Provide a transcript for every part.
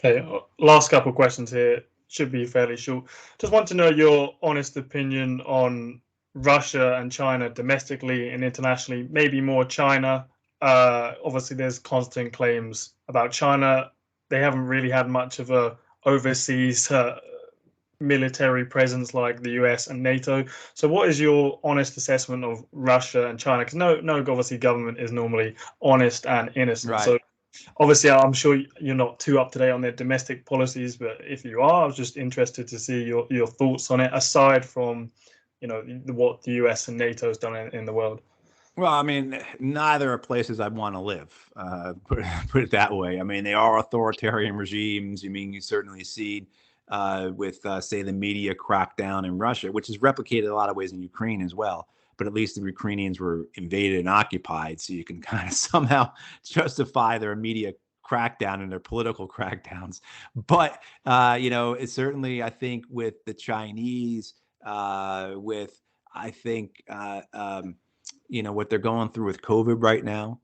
Okay, last couple of questions here should be fairly short. Just want to know your honest opinion on Russia and China domestically and internationally, maybe more China. Obviously, there's constant claims about China. They haven't really had much of a overseas military presence like the US and NATO. So, what is your honest assessment of Russia and China? Because no, obviously, government is normally honest and innocent. Right. So, obviously, I'm sure you're not too up to date on their domestic policies, but if you are, I was just interested to see your thoughts on it, aside from, what the US and NATO has done in the world. Well, I mean, neither are places I want to live. Put it that way. I mean, they are authoritarian regimes. I mean, you certainly see with, say, the media crackdown in Russia, which is replicated in a lot of ways in Ukraine as well. But at least the Ukrainians were invaded and occupied, so you can kind of somehow justify their media crackdown and their political crackdowns. But it's certainly, I think, with the Chinese, with I think. What they're going through with COVID right now,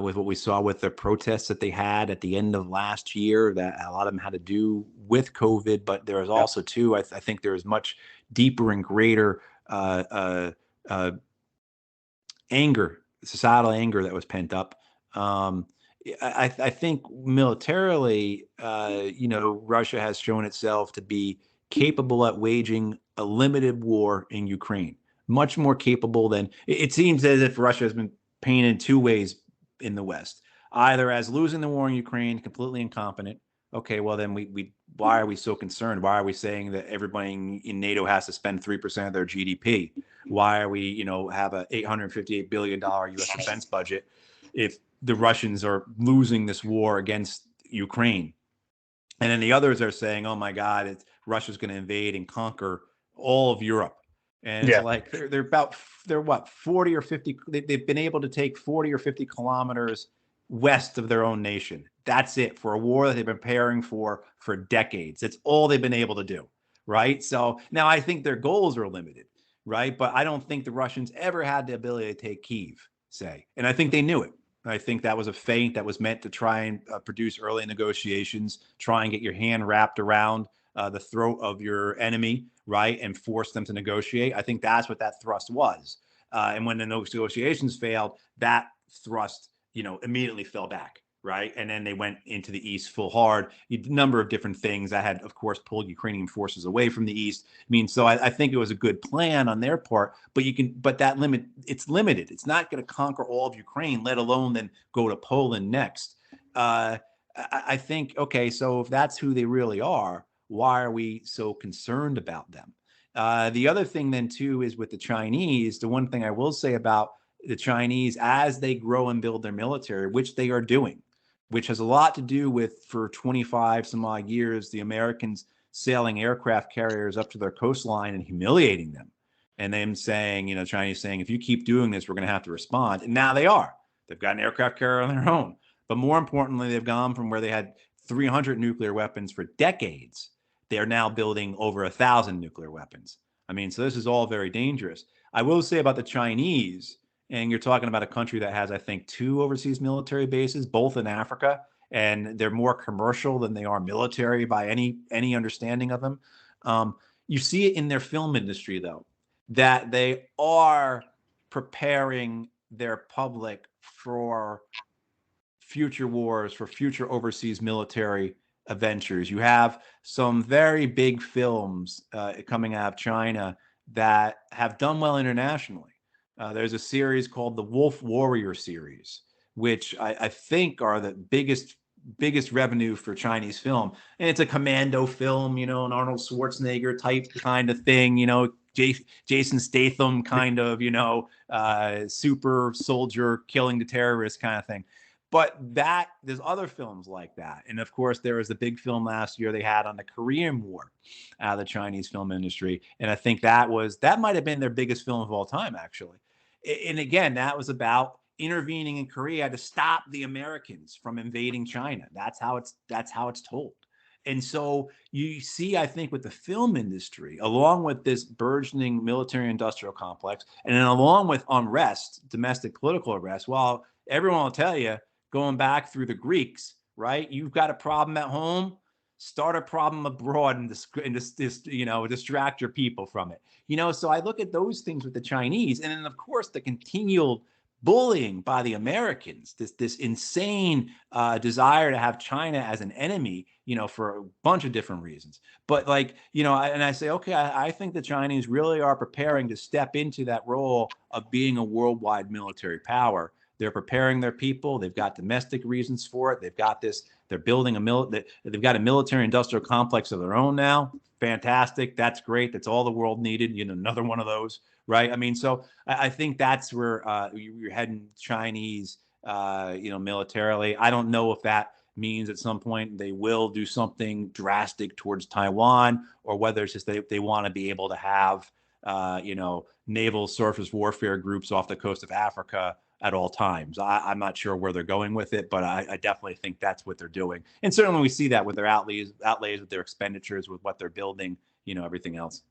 with what we saw with the protests that they had at the end of last year, that a lot of them had to do with COVID, but there was also too, I think there is much deeper and greater anger, societal anger that was pent up. I think militarily, Russia has shown itself to be capable at waging a limited war in Ukraine, much more capable than it seems as if Russia has been painted two ways in the West, either as losing the war in Ukraine, completely incompetent. Okay, well then why are we so concerned? Why are we saying that everybody in NATO has to spend 3% of their GDP? Why are we, have a $858 billion U.S. defense budget if the Russians are losing this war against Ukraine? And then the others are saying, oh my God, Russia's going to invade and conquer all of Europe. And it's like they're what, 40 or 50, they've been able to take 40 or 50 kilometers west of their own nation. That's it, for a war that they've been preparing for decades. That's all they've been able to do, right? So now I think their goals are limited, right? But I don't think the Russians ever had the ability to take Kyiv, say. And I think they knew it. I think that was a feint that was meant to try and produce early negotiations, try and get your hand wrapped around the throat of your enemy, right, and force them to negotiate. I think that's what that thrust was. And when the negotiations failed, that thrust, immediately fell back, right? And then they went into the east full hard. A number of different things that had, of course, pulled Ukrainian forces away from the east. I mean, so I think it was a good plan on their part, but it's limited. It's not going to conquer all of Ukraine, let alone then go to Poland next. I think, okay, so if that's who they really are, why are we so concerned about them? The other thing then too is with the Chinese, the one thing I will say about the Chinese as they grow and build their military, which they are doing, which has a lot to do with, for 25 some odd years, the Americans sailing aircraft carriers up to their coastline and humiliating them. And them saying, Chinese saying, if you keep doing this, we're going to have to respond. And now they are. They've got an aircraft carrier on their own. But more importantly, they've gone from where they had 300 nuclear weapons for decades. They are now building over 1,000 nuclear weapons. I mean, so this is all very dangerous. I will say about the Chinese, and you're talking about a country that has, I think, 2 overseas military bases, both in Africa, and they're more commercial than they are military by any understanding of them. You see it in their film industry, though, that they are preparing their public for future wars, for future overseas military adventures. You have some very big films coming out of China that have done well internationally. There's a series called the Wolf Warrior series, which I think are the biggest revenue for Chinese film. And it's a commando film, an Arnold Schwarzenegger type kind of thing, Jason Statham kind of, super soldier killing the terrorists kind of thing. But there's other films like that. And of course, there was the big film last year they had on the Korean War out of the Chinese film industry. And I think that might have been their biggest film of all time, actually. And again, that was about intervening in Korea to stop the Americans from invading China. That's how it's told. And so you see, I think, with the film industry, along with this burgeoning military industrial complex, and then along with unrest, domestic political unrest, well, everyone will tell you, going back through the Greeks, right? You've got a problem at home, start a problem abroad and distract your people from it. So I look at those things with the Chinese, and then of course the continual bullying by the Americans, this insane desire to have China as an enemy, for a bunch of different reasons. But I say, okay, I think the Chinese really are preparing to step into that role of being a worldwide military power. They're preparing their people. They've got domestic reasons for it. They've got this. They're building they've got a military industrial complex of their own now. Fantastic. That's great. That's all the world needed. Another one of those, right? I mean, so I think that's where you're heading Chinese, militarily. I don't know if that means at some point they will do something drastic towards Taiwan, or whether it's just they want to be able to have, naval surface warfare groups off the coast of Africa at all times. I'm not sure where they're going with it, but I definitely think that's what they're doing. And certainly we see that with their outlays with their expenditures, with what they're building, everything else.